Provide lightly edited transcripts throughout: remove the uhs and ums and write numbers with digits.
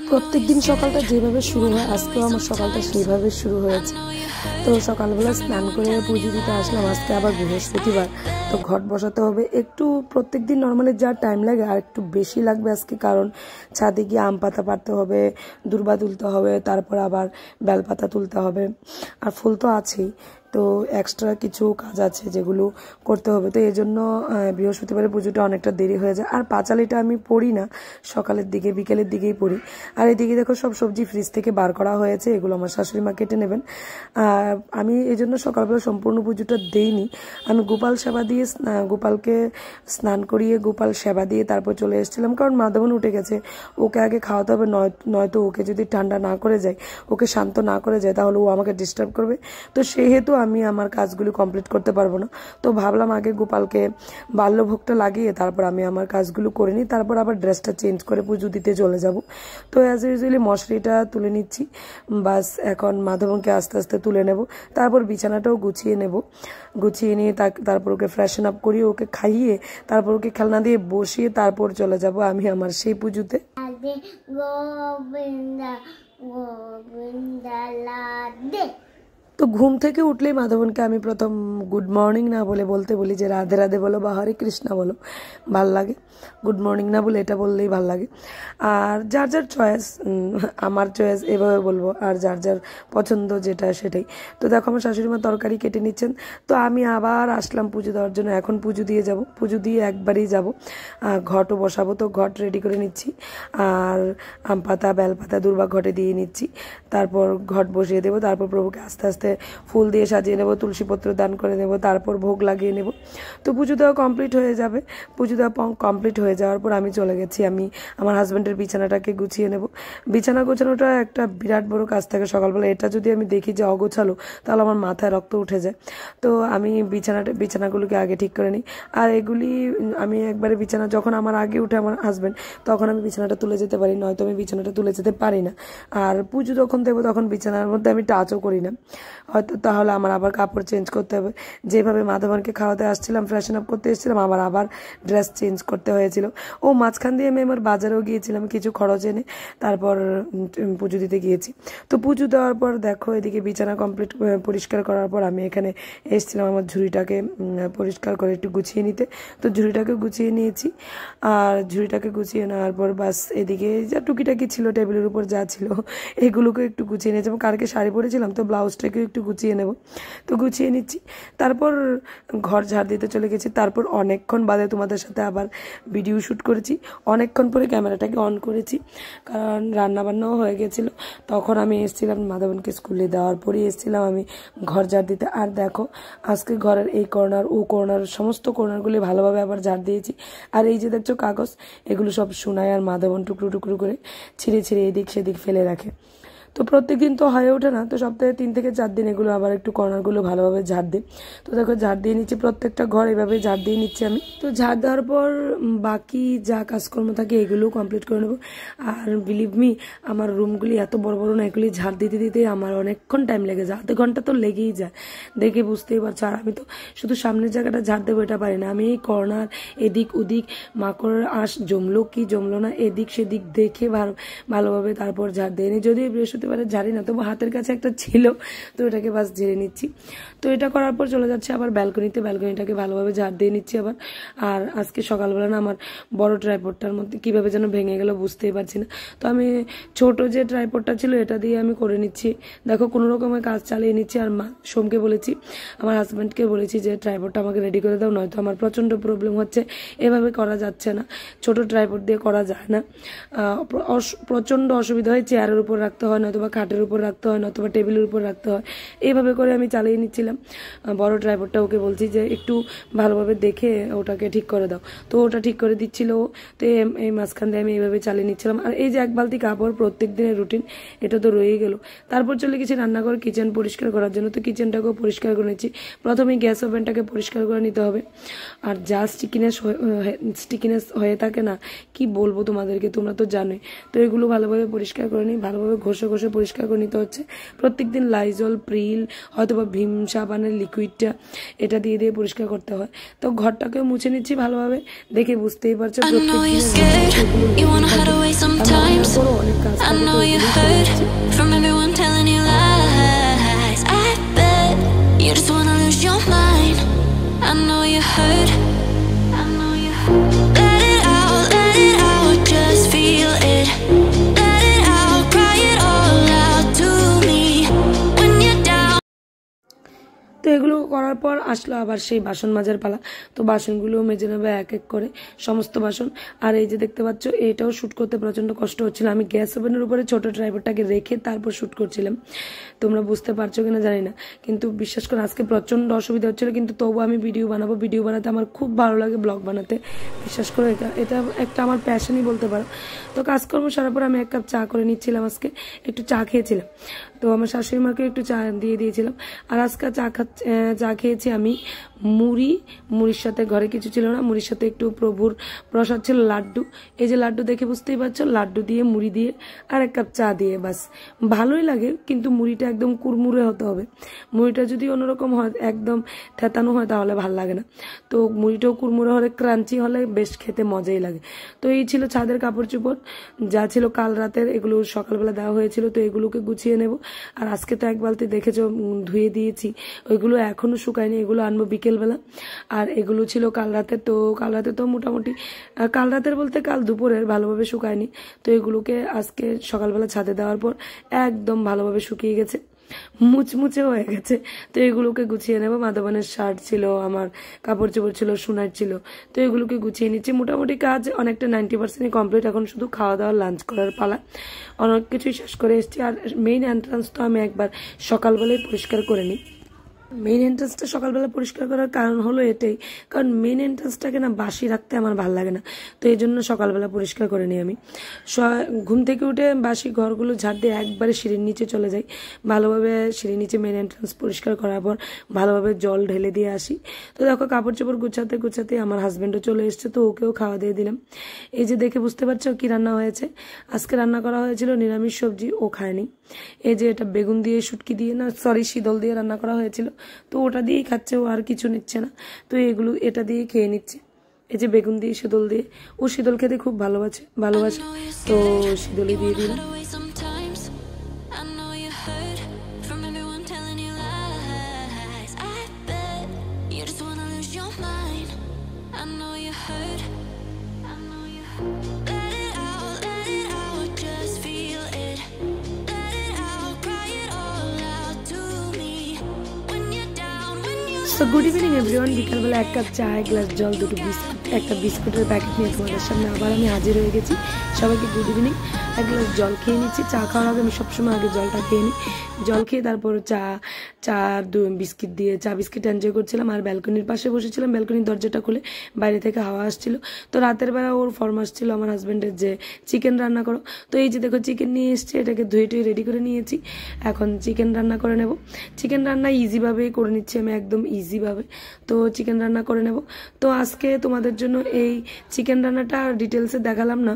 প্রত্যেকদিন সকালটা যেভাবে শুরু হয় আজকেও আমার সকালটা সেইভাবে শুরু হয়েছে। তো সকালবেলা স্নান করে পুজো দিতে আসলাম। আজকে আবার বৃহস্পতিবার, তো ঘট বসাতে হবে। একটু প্রত্যেকদিন নর্মালি যা টাইম লাগে আর একটু বেশি লাগবে আজকে, কারণ ছাদে গিয়ে আম পাতা পাড়তে হবে, দূর্বা তুলতে হবে, তারপর আবার বেলপাতা তুলতে হবে, আর ফুল তো আছেই। তো এক্সট্রা কিছু কাজ আছে যেগুলো করতে হবে। তো এই জন্য বৃহস্পতিবারের পুজোটা অনেকটা দেরি হয়ে যায়। আর পাঁচালিটা আমি পড়ি না, সকালের দিকে বিকেলের দিকেই পড়ি। আর এদিকে দেখো সব সবজি ফ্রিজ থেকে বার করা হয়েছে, এগুলো আমার শাশুড়ি মা কেটে নেবেন। আমি এই জন্য সকালবেলা সম্পূর্ণ পুজোটা দেইনি। আমি গোপাল সেবা দিয়ে গোপালকে স্নান করিয়ে গোপাল সেবা দিয়ে তারপর চলে এসেছিলাম, কারণ মাধবন উঠে গেছে, ওকে আগে খাওয়াতে হবে। নয়তো ওকে যদি ঠান্ডা না করে যায়, ওকে শান্ত না করে যায়, তাহলে ও আমাকে ডিস্টার্ব করবে। তো সেহেতু আমি আমার কাজগুলি কমপ্লিট করতে পারবো না। তো ভাবলাম আগে গোপালকে বাল্যভোগটা লাগিয়ে তারপর আমি আমার কাজগুলো করে নিই, তারপর আবার ড্রেসটা চেঞ্জ করে পুজো দিতে চলে যাব। তো অ্যাজ ইউজুয়ালি মশারিটা তুলে নিচ্ছি, বাস এখন মাধবনকে আস্তে আস্তে তুলে নেব, তারপর বিছানাটাও গুছিয়ে নেব। গুছিয়ে নিয়ে তারপর ওকে ফ্রেশন আপ করিয়ে ওকে খাইয়ে তারপর ওকে খেলনা দিয়ে বসিয়ে তারপর চলে যাব আমি আমার সেই পুজোতে। তো ঘুম থেকে উঠলেই মাধবনকে আমি প্রথম গুড মর্নিং না বলতে বলি যে রাধে রাধে বলো বা হরে কৃষ্ণা বলো, ভাল লাগে। গুড মর্নিং না বলে এটা বললেই ভাল লাগে। আর যার যার চয়েস, আমার চয়েস এভাবে বলবো, আর যার যার পছন্দ যেটা সেটাই। তো দেখো আমার শাশুড়ি মা তরকারি কেটে নিচ্ছেন, তো আমি আবার আসলাম পুজো দেওয়ার জন্য। এখন পুজো দিয়ে যাব, পুজো দিয়ে একবারই যাব, ঘটও বসাবো। তো ঘট রেডি করে নিচ্ছি, আর আম পাতা বেলপাতা দূর্বা ঘটে দিয়ে নিচ্ছি, তারপর ঘট বসিয়ে দেবো। তারপর প্রভুকে আস্তে আস্তে ফুল দিয়ে সাজিয়ে নেব, তুলসীপত্র দান করে নেব, তারপর ভোগ লাগিয়ে নেব। তো পুজো দেওয়া কমপ্লিট হয়ে যাবে। পুজো দেওয়া কমপ্লিট হয়ে যাওয়ার পর আমি চলে গেছি, আমি আমার হাজব্যান্ডের বিছানাটাকে গুছিয়ে নেব। বিছানা গোছানোটা একটা বিরাট বড় কাজ থাকে সকালবেলা। এটা যদি আমি দেখি যে অগোছালো, তাহলে আমার মাথায় রক্ত উঠে যায়। তো আমি বিছানাগুলোকে আগে ঠিক করে নিই। আর এগুলি আমি একবারে বিছানা যখন আমার আগে উঠে আমার হাজব্যান্ড, তখন আমি বিছানাটা তুলে যেতে পারি, নয়তো আমি বিছানাটা তুলে যেতে পারি না। আর পুজো যখন দেবো তখন বিছানার মধ্যে আমি টাচও করি না, হয়তো তাহলে আমার আবার কাপড় চেঞ্জ করতে হবে। যেভাবে মাধবনকে খাওয়াতে আসছিলাম, ফ্রেশন আপ করতে এসেছিলাম, আবার ড্রেস চেঞ্জ করতে হয়েছিল। ও মাঝখান দিয়ে আমি আমার বাজারেও গিয়েছিলাম কিছু খরচ এনে, তারপর পুজো দিতে গিয়েছি। তো পুজো দেওয়ার পর দেখো এদিকে বিছানা কমপ্লিট পরিষ্কার করার পর আমি এখানে এসেছিলাম আমার ঝুড়িটাকে পরিষ্কার করে একটু গুছিয়ে নিতে। তো ঝুড়িটাকে গুছিয়ে নিয়েছি, আর ঝুড়িটাকে গুছিয়ে নেওয়ার পর বাস এদিকে যা টুকিটাকি ছিল টেবিলের উপর যা ছিল এগুলোকে একটু গুছিয়ে নিয়েছি। এবং কালকে শাড়ি পরেছিলাম, তো ব্লাউজটাকে একটু গুছিয়ে নেব, তো গুছিয়ে নিচ্ছি। তারপর ঘর ঝাড় দিতে চলে গেছি। তারপর অনেকক্ষণ বাদে তোমাদের সাথে আবার ভিডিও শ্যুট করেছি, অনেকক্ষণ পরে ক্যামেরাটাকে অন করেছি, কারণ রান্নাবান্নাও হয়ে গেছিলো। তখন আমি এসেছিলাম মাধবনকে স্কুলে দেওয়ার পরই এসেছিলাম আমি ঘর ঝাড় দিতে। আর দেখো আজকে ঘরের এই কর্নার ও কর্নার সমস্ত কর্নারগুলি ভালোভাবে আবার ঝাড় দিয়েছি। আর এই যে দেখছো কাগজ, এগুলো সব সোনায় আর মাধবন টুকরো টুকরো করে ছিঁড়ে ছিঁড়ে এদিক সেদিক ফেলে রাখে। তো প্রত্যেকদিন তো হয়ে ওঠে না, তো সপ্তাহে 3 থেকে 4 দিন এগুলো আবার একটু কর্নারগুলো ভালোভাবে ঝাড় দিই। তো দেখো ঝাড় দিয়ে নিচ্ছি, প্রত্যেকটা ঘর এভাবে ঝাড় দিয়ে নিচ্ছি আমি। তো ঝাড় দেওয়ার পর বাকি যা কাজকর্ম থাকে এগুলোও কমপ্লিট করে নেবো। আর বিলিভ মি, আমার রুমগুলি এত বড় বড় না, এগুলি ঝাড় দিতে দিতে আমার অনেকক্ষণ টাইম লেগে যায়, আধা ঘন্টা তো লেগেই যায়, দেখে বুঝতেই পারছো। আর আমি তো শুধু সামনের জায়গাটা ঝাড় দেবো এটা পারি না, আমি এই কর্নার এদিক ওদিক মাকড়ের আঁশ জমলো কি জমলো না এদিক সেদিক দেখে ভালোভাবে তারপর ঝাড় দিয়ে নিই। যদিও বৃহস্পতিবারে ঝাড়ি না, তবু হাতের কাছে একটা ছিল, তো এটাকে বাস ঝেড়ে নিচ্ছি। তো এটা করার পর চলে যাচ্ছে আবার ব্যালকনিটাকে ভালোভাবে ঝাড় দিয়ে নিচ্ছি আবার। আর আজকে সকালবেলা না আমার বড় ট্রাইপডটার মধ্যে কিভাবে যেন ভেঙে গেল বুঝতেই পারছি না। তো আমি ছোট যে ট্রাইপডটা ছিল এটা দিয়ে আমি করে নিচ্ছি। দেখো কোনো রকমের কাজ চালিয়ে নিচ্ছি। আর সোমকে বলেছি, আমার হাজব্যান্ডকে বলেছি যে ট্রাইপডটা আমাকে রেডি করে দাও, নয়তো আমার প্রচণ্ড প্রবলেম হচ্ছে, এভাবে করা যাচ্ছে না, ছোট ট্রাইপড দিয়ে করা যায় না, প্রচণ্ড অসুবিধা হয়, চেয়ারের উপর রাখতে হয়, নয়তো বা খাটের উপর রাখতে হয়, নয়তো বা টেবিলের উপর রাখতে হয়, এইভাবে করে আমি চালিয়ে নিচ্ছিলাম। বড় ট্রাইপডটা ওকে বলছি যে একটু ভালোভাবে দেখে ওটাকে ঠিক করে দাও, তো ওটা ঠিক করে দিচ্ছিল। তো এই মাঝখান দিয়ে আমি এইভাবে চালিয়ে নিচ্ছিলাম। আর এই যে 1 বালতি কাপড় প্রত্যেক দিনের রুটিন, এটা তো রয়েই গেল। তারপর চলে গেছি রান্নাঘর কিচেন পরিষ্কার করার জন্য। তো কিচেনটাকেও পরিষ্কার করে নিচ্ছি। প্রথমে গ্যাস ওভেনটাকে পরিষ্কার করে নিতে হবে। আর যা স্টিকিনেস হয়ে থাকে না, কি বলবো তোমাদেরকে, তোমরা তো জানোই। তো এগুলো ভালোভাবে পরিষ্কার করে নিই, ভালোভাবে ঘষে পরিষ্কার করে নিতে হচ্ছে। প্রত্যেকদিন লাইজল প্রিল হয়তো বা ভীম সাবানের লিকুইডটা এটা দিয়ে পরিষ্কার করতে হয়। তো ঘরটাকেও মুছে নিচ্ছি ভালোভাবে, দেখে বুঝতেই পারছো প্রত্যেকদিন অনেক কাজ থাকে। হবে, তো ওইগুলো করে নিচ্ছি। from everyone telling you lies. I bet you just wanna lose your mind. I know you hurt. I know you hurt. Let it out, just feel it. Let it out, cry it all out to me when you're down. তো এগুলো করার পর আসলো আবার সেই বাসন মাজার পালা। তো বাসনগুলো মেজে নেবে এক এক করে, সমস্ত বাসন। আর এই যে দেখতে পাচ্ছ, এটাও শ্যুট করতে প্রচণ্ড কষ্ট হচ্ছিল। আমি গ্যাস ওভেনের উপরে ছোট ড্রাইভারটাকে রেখে তারপর শ্যুট করছিলাম। তোমরা বুঝতে পারছো কিনা জানি না, কিন্তু বিশ্বাস করে আজকে প্রচণ্ড অসুবিধা হচ্ছিলো। কিন্তু তবু আমি ভিডিও বানাবো, ভিডিও বানাতে আমার খুব ভালো লাগে, ব্লগ বানাতে। বিশ্বাস করে এটা একটা আমার প্যাশনই বলতে পারো। তো কাজকর্ম সারার পর আমি এক কাপ চা করে নিচ্ছিলাম, আজকে একটু চা খেয়েছিলাম। তো আমার শাশুড়ি মাকে একটু চা দিয়ে দিয়েছিলাম। আর আজকে চা খেয়েছি আমি মুড়ির সাথে, ঘরে কিছু ছিল না, মুড়ির সাথে একটু প্রভুর প্রসাদ ছিল লাড্ডু। এই যে লাড্ডু দেখে বুঝতেই পারছো, লাড্ডু দিয়ে মুড়ি দিয়ে আর এক কাপ চা দিয়ে, বাস। ভালোই লাগে, কিন্তু মুড়িটা একদম কুড়মুড়ে হতে হবে। মুড়িটা যদি অন্যরকম হয়, একদম থেতানো হয়, তাহলে ভাল লাগে না। তো মুড়িটাও কুড়মুড়ে হলে, ক্রাঞ্চি হলে বেশ খেতে মজাই লাগে। তো এই ছিল ছাদের কাপড় চোপড়, যা ছিল কাল রাতের, এগুলো সকালবেলা দেওয়া হয়েছিল। তো এগুলোকে গুছিয়ে নেব। আর আজকে তো এক বালতি দেখেছো ধুয়ে দিয়েছি, ওইগুলো এখনো শুকায়নি, এগুলো আনবো বিকেলবেলা। আর এগুলো ছিল কাল রাতে। তো কাল রাতে তো মোটামুটি, কাল রাতের বলতে কাল দুপুরের, ভালোভাবে শুকায়নি। তো এগুলোকে আজকে সকালবেলা ছাদে দেওয়ার পর একদম ভালোভাবে শুকিয়ে গেছে, মুচমুচে হয়ে গেছে। তো এগুলোকে গুছিয়ে নেবো। মাধবানের শার্ট ছিল, আমার কাপড় চোপড় ছিল, সোনার ছিল। তো এগুলোকে গুছিয়ে নিচ্ছি। মোটামুটি কাজ অনেকটা 90% কমপ্লিট। এখন শুধু খাওয়া দাওয়া, লাঞ্চ করার পালা। অনেক কিছুই শেষ করে এসেছি। আর মেইন এন্ট্রান্স তো আমি একবার সকালবেলায় পরিষ্কার করে নিই। মেইন এন্ট্রান্সটা সকালবেলা পরিষ্কার করার কারণ হলো এটাই, কারণ মেইন এন্ট্রান্সটাকে না বাসি রাখতে আমার ভালো লাগে না। তো এই জন্য সকালবেলা পরিষ্কার করে নিই আমি। ঘুম থেকে উঠে বাসি ঘরগুলো ঝাড় দিয়ে একবারে সিঁড়ির নিচে চলে যাই। ভালোভাবে সিঁড়ির নিচে মেইন এন্ট্রান্স পরিষ্কার করার পর ভালোভাবে জল ঢেলে দিয়ে আসি। তো দেখো কাপড় চোপড় গুছাতে গুছাতে আমার হাজব্যান্ডও চলে এসছে, তো ওকেও খাওয়া দিয়ে দিলাম। এই যে দেখে বুঝতে পারছো কি রান্না হয়েছে। আজকে রান্না করা হয়েছিল নিরামিষ সবজি, ও খায়নি। এই যে এটা বেগুন দিয়ে, শুটকি দিয়ে, না সরি শীতল দিয়ে রান্না করা হয়েছিল। তো ওটা দিয়েই খাচ্ছে, ও আর কিছু নিচ্ছে না। তো এগুলো এটা দিয়ে খেয়ে নিচ্ছে। এই যে বেগুন দিয়ে, শীতল দিয়ে, ও শীতল খেতে খুব ভালোবাসে। তো শীতলই দিয়ে দিলাম। তো গুড ইভিনিং এভরিওয়ান। বিকালবেলা এক কাপ চা, এক গ্লাস জল, দুটো বিস্কুট, একটা বিস্কুটের প্যাকেট নিয়ে তোমাদের সামনে আবার আমি হাজির হয়ে গেছি। সবাইকে গুড ইভিনিং। এক গ্লাস জল খেয়ে নিচ্ছি। চা খাওয়ার আগে আমি সবসময় আগে জলটা খেয়ে নিই। জল খেয়ে তারপর বিস্কিট দিয়ে চা বিস্কিট এনজয় করছিলাম। আর ব্যালকনির পাশে বসেছিলাম, ব্যালকনির দরজাটা খুলে বাইরে থেকে হাওয়া আসছিল। তো রাতের বেলা ওর ফরমাস ছিল আমার হাজব্যান্ডের যে চিকেন রান্না করো। তো এই যে দেখো চিকেন নিয়ে এসছে, এটাকে ধুয়ে টুয়ে রেডি করে নিয়েছি। এখন চিকেন রান্না করে নেব। চিকেন রান্না ইজিভাবেই করে নিচ্ছি আমি, একদম ইজিভাবে। তো চিকেন রান্না করে নেব। তো আজকে তোমাদের জন্য এই চিকেন রান্নাটা ডিটেলসে দেখালাম না।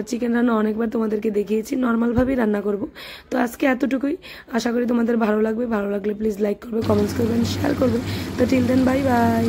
চিকেন রান্না অনেকবার তোমাদেরকে দেখিয়েছি, নর্মালভাবেই রান্না করব। তো আজকে এতটুকুই। আশা করি তোমাদের ভালো লাগবে। ভালো লাগলে প্লিজ লাইক করবে, কমেন্টস করবেন, শেয়ার করবে। তো টিল দেন, বাই বাই।